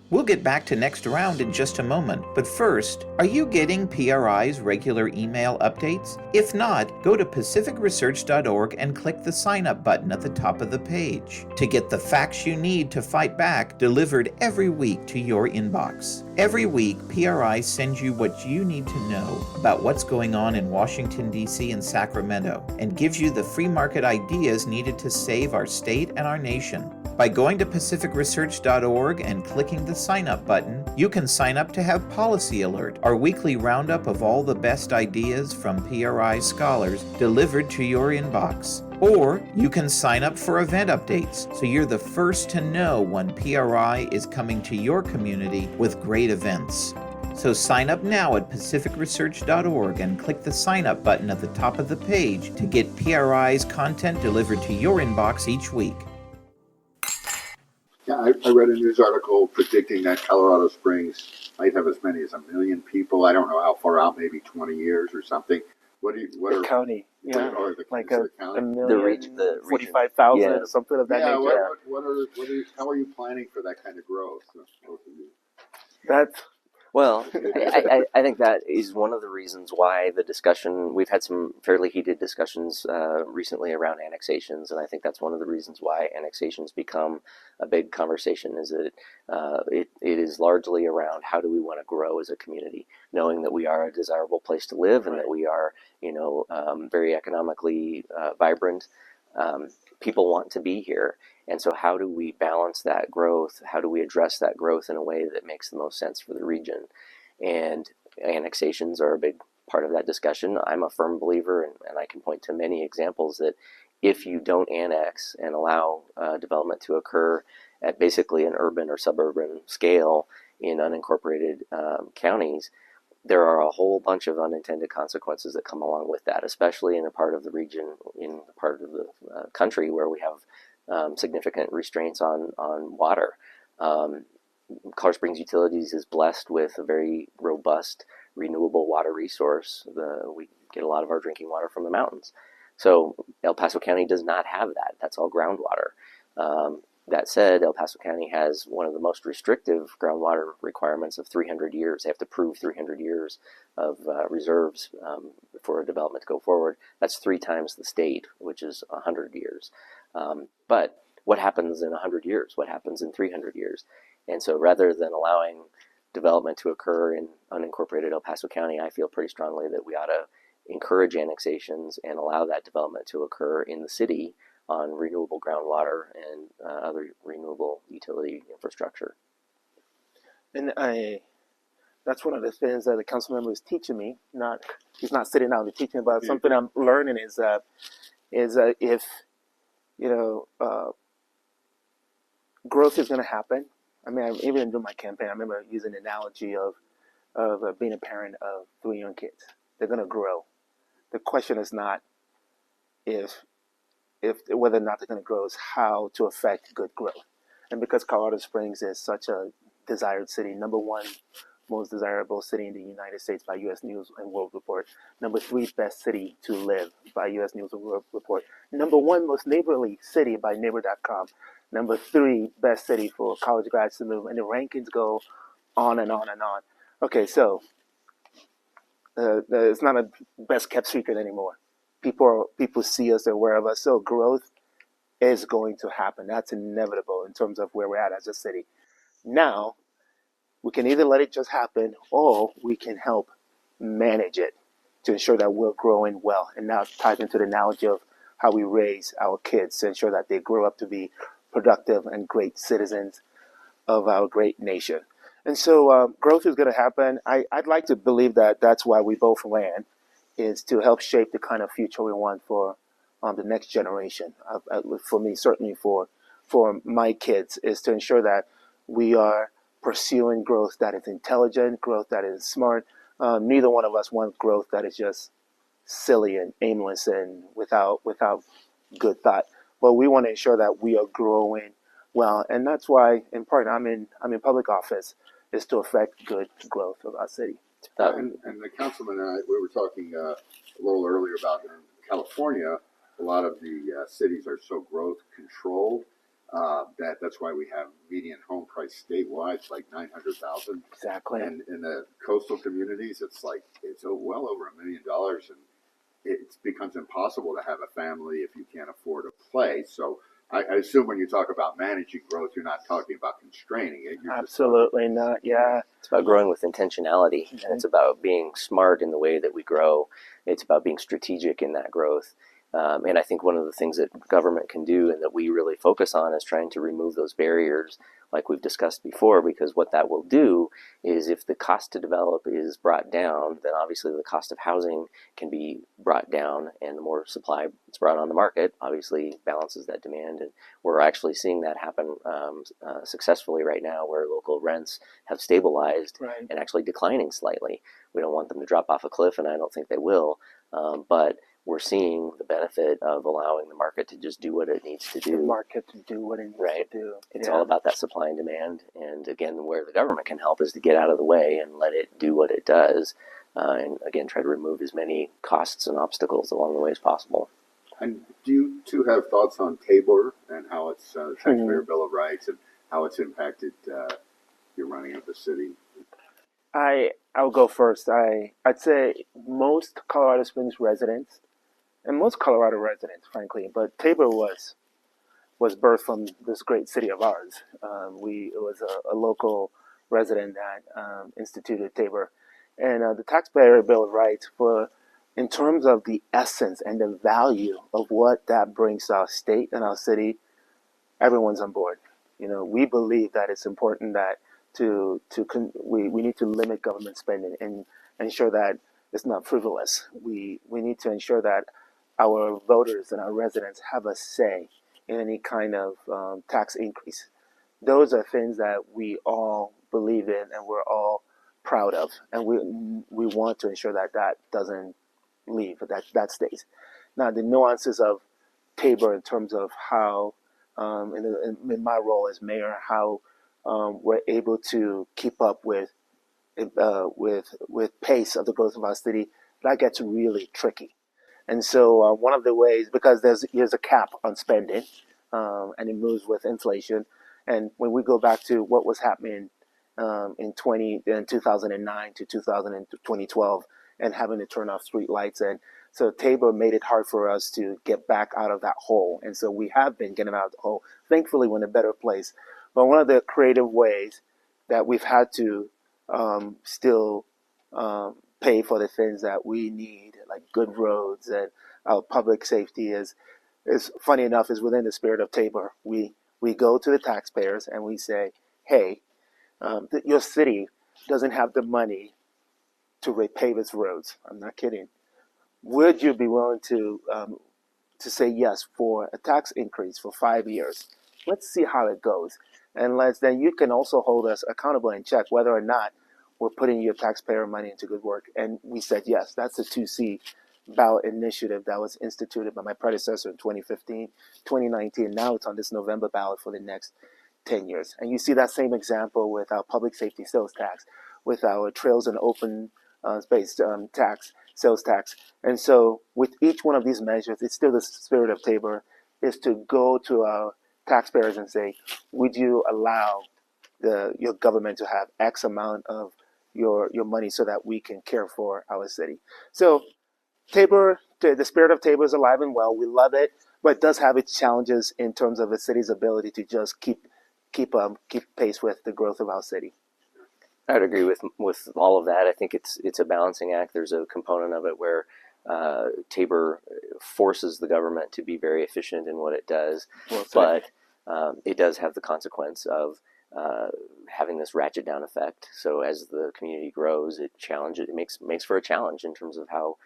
We'll get back to Next Round in just a moment, but first, are you getting PRI's regular email updates? If not, go to pacificresearch.org and click the sign up button at the top of the page to get the facts you need to fight back delivered every week to your inbox. Every week, PRI sends you what you need to know about what's going on in Washington, D.C. and Sacramento, and gives you the free market ideas needed to save our state and our nation. By going to pacificresearch.org and clicking the sign up button, you can sign up to have Policy Alert, our weekly roundup of all the best ideas from PRI scholars delivered to your inbox. Or you can sign up for event updates so you're the first to know when PRI is coming to your community with great events. So sign up now at pacificresearch.org and click the sign up button at the top of the page to get PRI's content delivered to your inbox each week. Yeah, I read a news article predicting that Colorado Springs might have as many as 1 million people. I don't know how far out, maybe 20 years or something. What The are county, yeah, or the, like is it a county? million, the region. 45,000 Yeah. or something of that Yeah, nature. how are you planning for that kind of growth? Both of you? That's Well, I think that is one of the reasons why the discussion, we've had some fairly heated discussions recently around annexations, and I think that's one of the reasons why annexations become a big conversation, is that it is largely around how do we want to grow as a community, knowing that we are a desirable place to live and that we are, very economically vibrant. People want to be here. And so how do we balance that growth? How do we address that growth in a way that makes the most sense for the region? And annexations are a big part of that discussion. I'm a firm believer, and I can point to many examples that if you don't annex and allow development to occur at basically an urban or suburban scale in unincorporated counties, there are a whole bunch of unintended consequences that come along with that, especially in a part of the region, in a part of the country where we have significant restraints on water. Colorado Springs Utilities is blessed with a very robust renewable water resource. We get a lot of our drinking water from the mountains. So El Paso County does not have that. That's all groundwater. That said, El Paso County has one of the most restrictive groundwater requirements of 300 years. They have to prove 300 years of reserves for a development to go forward. That's 3 times the state, which is 100 years. But what happens in 100 years? What happens in 300 years? And so rather than allowing development to occur in unincorporated El Paso County, I feel pretty strongly that we ought to encourage annexations and allow that development to occur in the city on renewable groundwater and other renewable utility infrastructure. And that's one of the things that the council member is teaching me. He's not sitting down to teach me, but something I'm learning is that if growth is going to happen. I mean, even during my campaign, I remember using the analogy of being a parent of 3 young kids. They're going to grow. The question is not if whether or not they're going to grow, is how to affect good growth. And because Colorado Springs is such a desired city, number 1 most desirable city in the United States by U.S. News and World Report, number 3 best city to live by U.S. News and World Report, number 1 most neighborly city by Neighbor.com, number 3 best city for college grads to move, and the rankings go on and on and on. Okay, so it's not a best kept secret anymore. People see us, they're aware of us, so growth is going to happen. That's inevitable in terms of where we're at as a city. Now, we can either let it just happen, or we can help manage it to ensure that we're growing well. And now it ties into the analogy of how we raise our kids to ensure that they grow up to be productive and great citizens of our great nation. And so growth is going to happen. I'd like to believe that that's why we both ran, is to help shape the kind of future we want for the next generation. For me, certainly for my kids, is to ensure that we are pursuing growth that is intelligent, growth that is smart. Neither one of us wants growth that is just silly and aimless and without good thought. But we want to ensure that we are growing well, and that's why, in part, I'm in public office, is to affect good growth of our city. And the councilman and I, we were talking a little earlier about in California, a lot of the cities are so growth controlled that's why we have median home price statewide like $900,000. Exactly. And in the coastal communities, it's well over $1 million, and it becomes impossible to have a family if you can't afford a place. So I assume when you talk about managing growth, you're not talking about constraining it. Absolutely not. Yeah. It's about growing with intentionality, and it's about being smart in the way that we grow. It's about being strategic in that growth. And I think one of the things that government can do and that we really focus on is trying to remove those barriers like we've discussed before, because what that will do is if the cost to develop is brought down, then obviously the cost of housing can be brought down, and the more supply that's brought on the market obviously balances that demand. And we're actually seeing that happen successfully right now, where local rents have stabilized and actually declining slightly. We don't want them to drop off a cliff, and I don't think they will, but we're seeing the benefit of allowing the market to just do what it needs to do. The market to do what it needs to do. It's all about that supply and demand. And again, where the government can help is to get out of the way and let it do what it does. And again, try to remove as many costs and obstacles along the way as possible. And do you two have thoughts on Tabor and how it's Taxpayer Bill of Rights and how it's impacted your running of the city? I'll go first. I'd say most Colorado Springs residents, and most Colorado residents, frankly, but Tabor was birthed from this great city of ours. It was a local resident that instituted Tabor, and the Taxpayer Bill of Rights, in terms of the essence and the value of what that brings to our state and our city, everyone's on board. We believe that it's important that we need to limit government spending and ensure that it's not frivolous. We need to ensure that our voters and our residents have a say in any kind of tax increase. Those are things that we all believe in and we're all proud of, and we want to ensure that that doesn't leave, that stays. Now, the nuances of Tabor in terms of how, in my role as mayor, how we're able to keep up with pace of the growth of our city, that gets really tricky. And so one of the ways, because there's a cap on spending, and it moves with inflation. And when we go back to what was happening in 2009 to 2012, and having to turn off street lights, and so Tabor made it hard for us to get back out of that hole. And so we have been getting out of the hole. Thankfully, we're in a better place. But one of the creative ways that we've had to still pay for the things that we need, like good roads and our public safety is funny enough, is within the spirit of Tabor. We go to the taxpayers and we say, hey, your city doesn't have the money to repave its roads. I'm not kidding. Would you be willing to say yes for a tax increase for 5 years? Let's see how it goes. And then you can also hold us accountable and check whether or not we're putting your taxpayer money into good work. And we said yes. That's a 2C ballot initiative that was instituted by my predecessor in 2015, 2019. Now it's on this November ballot for the next 10 years. And you see that same example with our public safety sales tax, with our trails and open space tax, sales tax. And so with each one of these measures, it's still the spirit of Tabor, is to go to our taxpayers and say, would you allow your government to have X amount of your money so that we can care for our city? So Tabor, the spirit of Tabor is alive and well. We love it, but it does have its challenges in terms of the city's ability to just keep pace with the growth of our city. I'd agree with all of that. I think it's a balancing act. There's a component of it where Tabor forces the government to be very efficient in what it does, but it does have the consequence of having this ratchet down effect. So as the community grows, it makes for a challenge in terms of how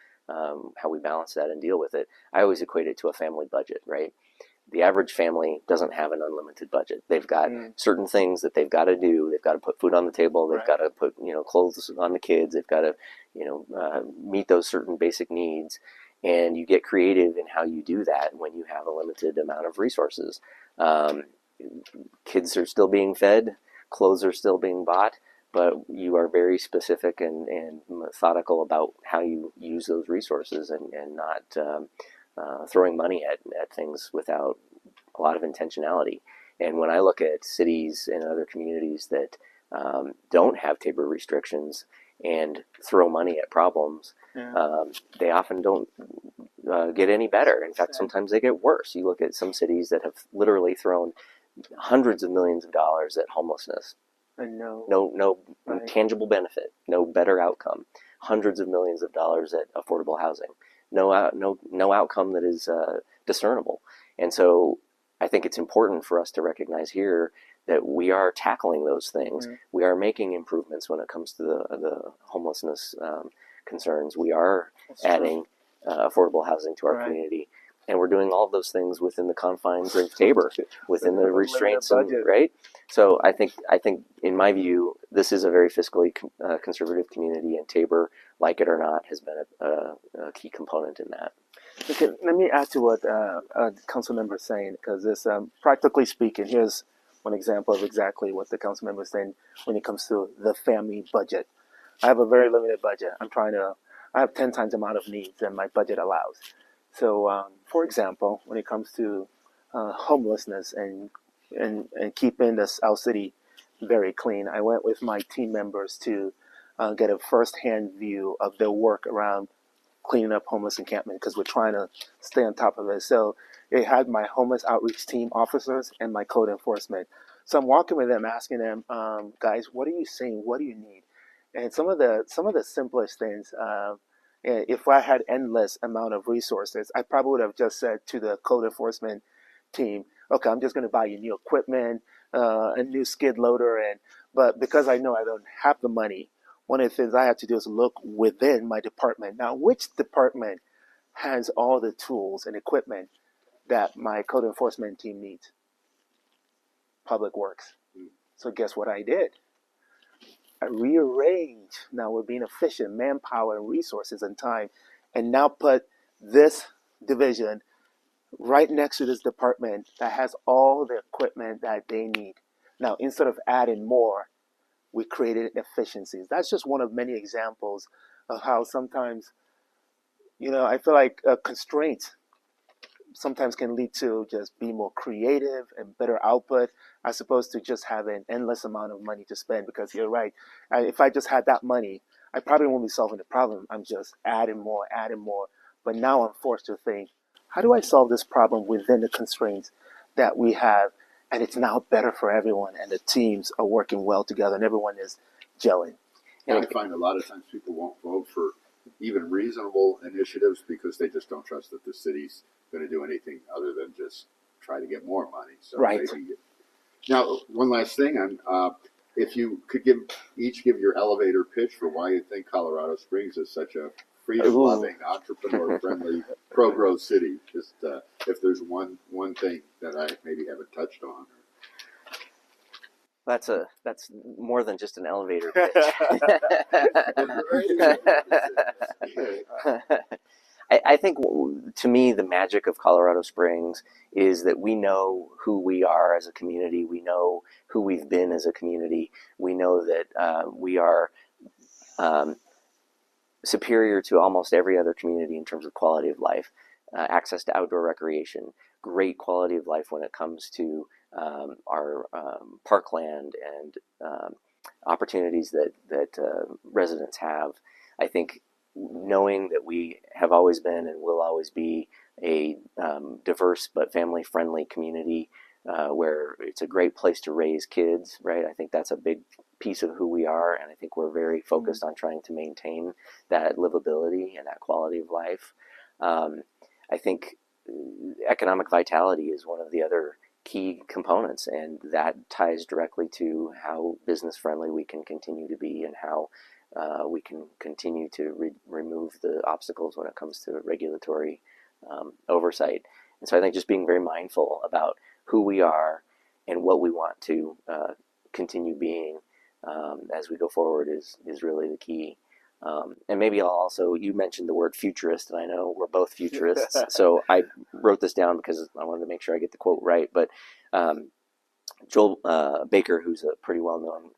we balance that and deal with it. I always equate it to a family budget, right? The average family doesn't have an unlimited budget. They've got certain things that they've got to do. They've got to put food on the table. They've got to put clothes on the kids. They've got to meet those certain basic needs. And you get creative in how you do that when you have a limited amount of resources. Kids are still being fed. Clothes are still being bought. But you are very specific and methodical about how you use those resources and not throwing money at things without a lot of intentionality. And when I look at cities and other communities that don't have Tabor restrictions and throw money at problems, they often don't get any better. In fact, sometimes they get worse. You look at some cities that have literally thrown hundreds of millions of dollars at homelessness. And no tangible benefit, no better outcome. Hundreds of millions of dollars at affordable housing. No outcome that is discernible. And so I think it's important for us to recognize here that we are tackling those things. We are making improvements when it comes to the homelessness concerns. We are adding affordable housing to our community. And we're doing all of those things within the confines of Tabor, within the restraints, right? So I think, in my view, this is a very fiscally conservative community, and Tabor, like it or not, has been a key component in that. Okay, let me add to what council member is saying, because this, practically speaking, here's one example of exactly what the council member is saying when it comes to the family budget. I have a very limited budget. I have 10 times the amount of needs than my budget allows. So, for example, when it comes to homelessness and keeping our city very clean, I went with my team members to get a first-hand view of their work around cleaning up homeless encampment, because we're trying to stay on top of it. So it had my homeless outreach team officers and my code enforcement. So I'm walking with them, asking them, guys, what are you seeing? What do you need? And some of the simplest things. If I had endless amount of resources, I probably would have just said to the code enforcement team, okay, I'm just going to buy you new equipment, a new skid loader. But because I know I don't have the money, one of the things I have to do is look within my department. Now, which department has all the tools and equipment that my code enforcement team needs? Public Works. So guess what I did? I rearrange. Now we're being efficient, manpower and resources and time, and now put this division right next to this department that has all the equipment that they need. Now, instead of adding more, we created efficiencies. That's just one of many examples of how sometimes, I feel like constraints sometimes can lead to just be more creative and better output, as opposed to just having an endless amount of money to spend. Because you're right, if I just had that money, I probably won't be solving the problem. I'm just adding more. But now I'm forced to think, how do I solve this problem within the constraints that we have? And it's now better for everyone, and the teams are working well together, and everyone is gelling. I find a lot of times people won't vote for even reasonable initiatives because they just don't trust that the city's going to do anything other than just try to get more money. So Right. maybe. Now, one last thing, if you could each give your elevator pitch for why you think Colorado Springs is such a freedom-loving, entrepreneur-friendly, pro-growth city. Just if there's one thing that I maybe haven't touched on. That's more than just an elevator pitch. I think, to me, the magic of Colorado Springs is that we know who we are as a community. We know who we've been as a community. We know that we are superior to almost every other community in terms of quality of life, access to outdoor recreation, great quality of life when it comes to our parkland and opportunities that residents have. I think knowing that we have always been and will always be a diverse but family-friendly community where it's a great place to raise kids, right? I think that's a big piece of who we are, and I think we're very focused on trying to maintain that livability and that quality of life. I think economic vitality is one of the other key components, and that ties directly to how business friendly we can continue to be and how we can continue to remove the obstacles when it comes to regulatory oversight. And so I think just being very mindful about who we are and what we want to continue being as we go forward is really the key. And maybe I'll also, you mentioned the word futurist, and I know we're both futurists, so I wrote this down because I wanted to make sure I get the quote right. But Joel Baker, who's a pretty well-known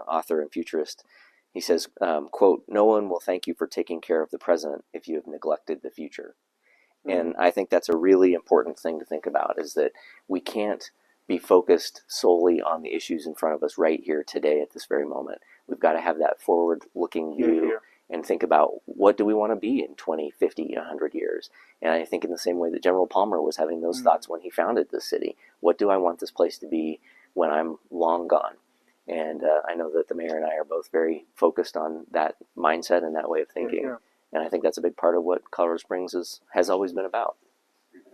author and futurist, he says, quote, "No one will thank you for taking care of the present if you have neglected the future." And I think that's a really important thing to think about, is that we can't be focused solely on the issues in front of us right here today at this very moment. We've got to have that forward-looking view and think about what do we want to be in 20, 50, 100 years. And I think in the same way that General Palmer was having those thoughts when he founded this city, what do I want this place to be when I'm long gone? And I know that the mayor and I are both very focused on that mindset and that way of thinking. And I think that's a big part of what Colorado Springs has always been about.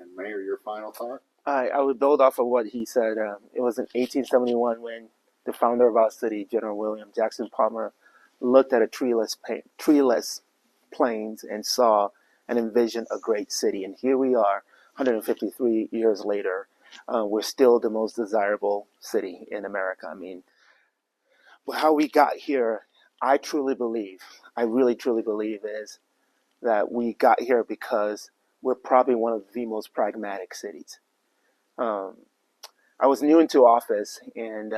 And Mayor, your final thought? I would build off of what he said. It was in 1871 when the founder of our city, General William Jackson Palmer, looked at a treeless plains and saw and envisioned a great city. And here we are, 153 years later, we're still the most desirable city in America. I mean, how we got here, I really truly believe is that we got here because we're probably one of the most pragmatic cities. I was new into office, and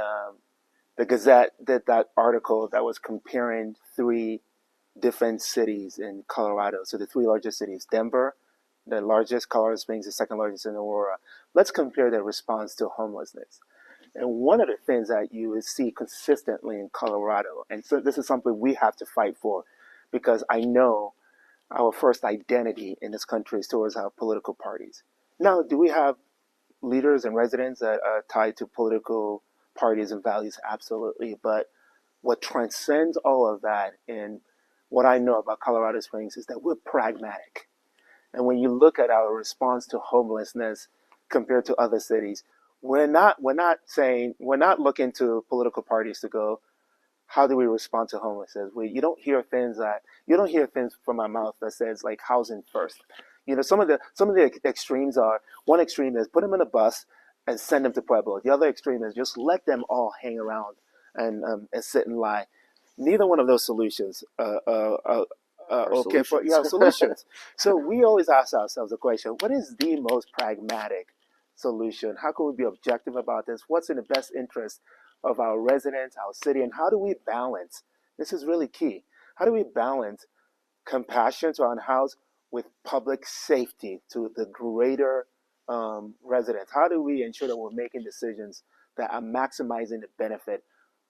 the Gazette did that article that was comparing three different cities in Colorado. So the three largest cities: Denver, the largest; Colorado Springs, the second largest; and Aurora. Let's compare their response to homelessness. And one of the things that you will see consistently in Colorado, and so this is something we have to fight for, because I know our first identity in this country is towards our political parties. Now, do we have leaders and residents that are tied to political parties and values? Absolutely. But what transcends all of that, and what I know about Colorado Springs, is that we're pragmatic. And when you look at our response to homelessness compared to other cities, we're not looking to political parties to go, how do we respond to homelessness? You don't hear things from my mouth that says like housing first. You know, some of the extremes are, one extreme is put them in a bus and send them to Pueblo. The other extreme is just let them all hang around and sit and lie. Neither one of those solutions okay for solutions. So we always ask ourselves the question: what is the most pragmatic solution? How can we be objective about this? What's in the best interest of our residents, our city, and how do we balance? This is really key. How do we balance compassion to our house with public safety to the greater residents? How do we ensure that we're making decisions that are maximizing the benefit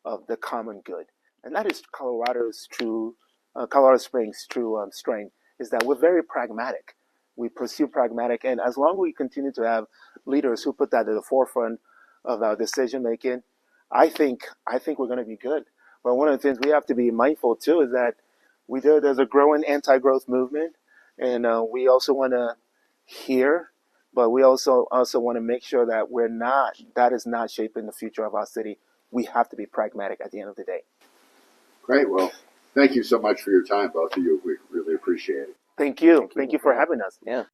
of the common good? And that is Colorado Springs' true strength, is that we're very pragmatic. We pursue pragmatic, and as long as we continue to have leaders who put that at the forefront of our decision making, I think we're going to be good. But one of the things we have to be mindful too is that there's a growing anti-growth movement, and we also want to hear, but we also want to make sure that that is not shaping the future of our city. We have to be pragmatic at the end of the day. Great. Well, thank you so much for your time, both of you. We really appreciate it. Thank you. Thank you for having us. Yeah.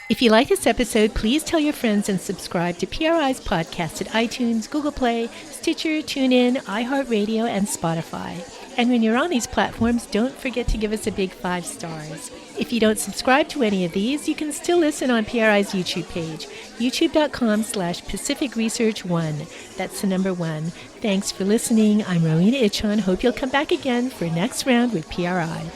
If you like this episode, please tell your friends and subscribe to PRI's podcast at iTunes, Google Play, Stitcher, TuneIn, iHeartRadio, and Spotify. And when you're on these platforms, don't forget to give us a big 5 stars. If you don't subscribe to any of these, you can still listen on PRI's YouTube page, youtube.com/Pacific Research 1. That's the number 1. Thanks for listening. I'm Rowena Ichon. Hope you'll come back again for next round with PRI.